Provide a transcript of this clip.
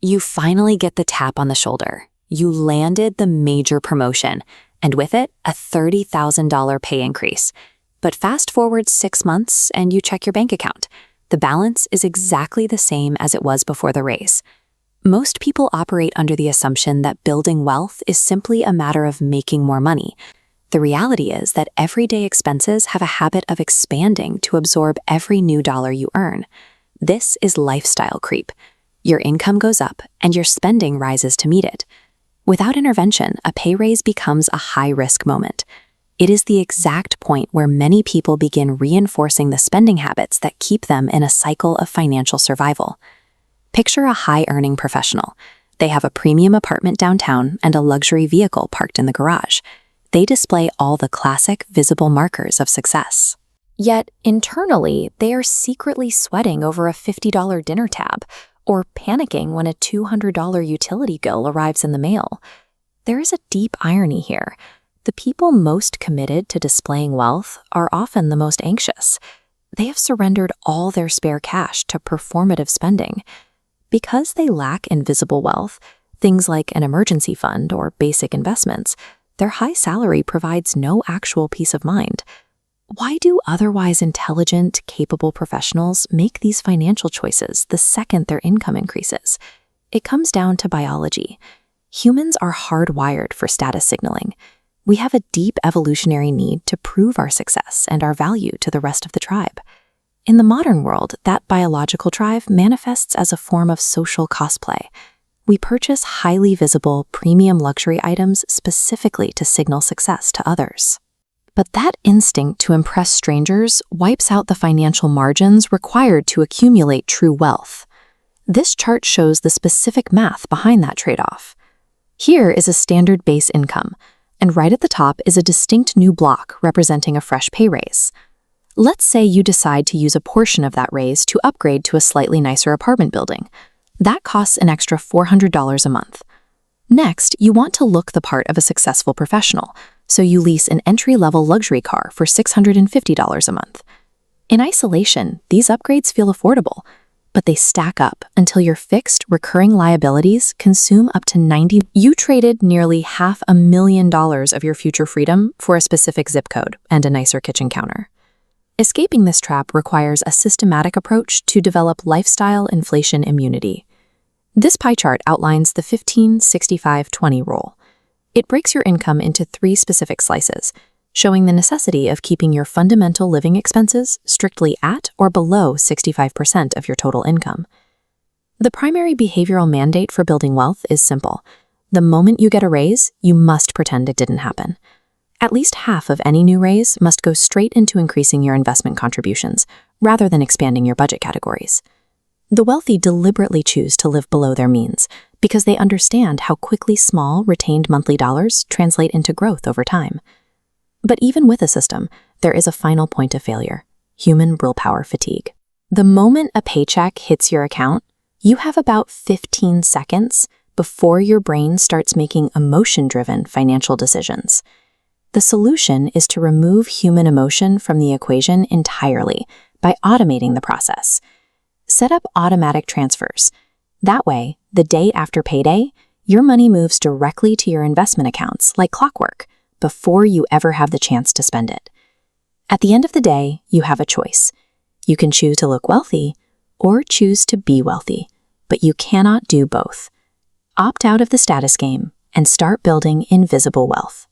You finally get the tap on the shoulder. You landed the major promotion, and with it, a $30,000 pay increase. But fast forward 6 months and you check your bank account. The balance is exactly the same as it was before the raise. Most people operate under the assumption that building wealth is simply a matter of making more money. The reality is that everyday expenses have a habit of expanding to absorb every new dollar you earn. This is lifestyle creep. Your income goes up and your spending rises to meet it. Without intervention, a pay raise becomes a high-risk moment. It is the exact point where many people begin reinforcing the spending habits that keep them in a cycle of financial survival. Picture a high-earning professional. They have a premium apartment downtown and a luxury vehicle parked in the garage. They display all the classic, visible markers of success. Yet, internally, they are secretly sweating over a $50 dinner tab, or panicking when a $200 utility bill arrives in the mail. There is a deep irony here. The people most committed to displaying wealth are often the most anxious. They have surrendered all their spare cash to performative spending. Because they lack invisible wealth, things like an emergency fund or basic investments, their high salary provides no actual peace of mind. Why do otherwise intelligent, capable professionals make these financial choices the second their income increases? It comes down to biology. Humans are hardwired for status signaling. We have a deep evolutionary need to prove our success and our value to the rest of the tribe. In the modern world, that biological drive manifests as a form of social cosplay. We purchase highly visible, premium luxury items specifically to signal success to others. But that instinct to impress strangers wipes out the financial margins required to accumulate true wealth. This chart shows the specific math behind that trade-off. Here is a standard base income, and right at the top is a distinct new block representing a fresh pay raise. Let's say you decide to use a portion of that raise to upgrade to a slightly nicer apartment building. That costs an extra $400 a month. Next, you want to look the part of a successful professional, so you lease an entry-level luxury car for $650 a month. In isolation, these upgrades feel affordable, but they stack up until your fixed, recurring liabilities consume up to $90,000. You traded nearly $500,000 of your future freedom for a specific zip code and a nicer kitchen counter. Escaping this trap requires a systematic approach to develop lifestyle inflation immunity. This pie chart outlines the 15-65-20 rule. It breaks your income into 3 specific slices, showing the necessity of keeping your fundamental living expenses strictly at or below 65% of your total income. The primary behavioral mandate for building wealth is simple. The moment you get a raise, you must pretend it didn't happen. At least half of any new raise must go straight into increasing your investment contributions, rather than expanding your budget categories. The wealthy deliberately choose to live below their means because they understand how quickly small, retained monthly dollars translate into growth over time. But even with a system, there is a final point of failure: human willpower fatigue. The moment a paycheck hits your account, you have about 15 seconds before your brain starts making emotion-driven financial decisions. The solution is to remove human emotion from the equation entirely by automating the process. Set up automatic transfers. That way, the day after payday, your money moves directly to your investment accounts like clockwork before you ever have the chance to spend it. At the end of the day, you have a choice. You can choose to look wealthy or choose to be wealthy, but you cannot do both. Opt out of the status game and start building invisible wealth.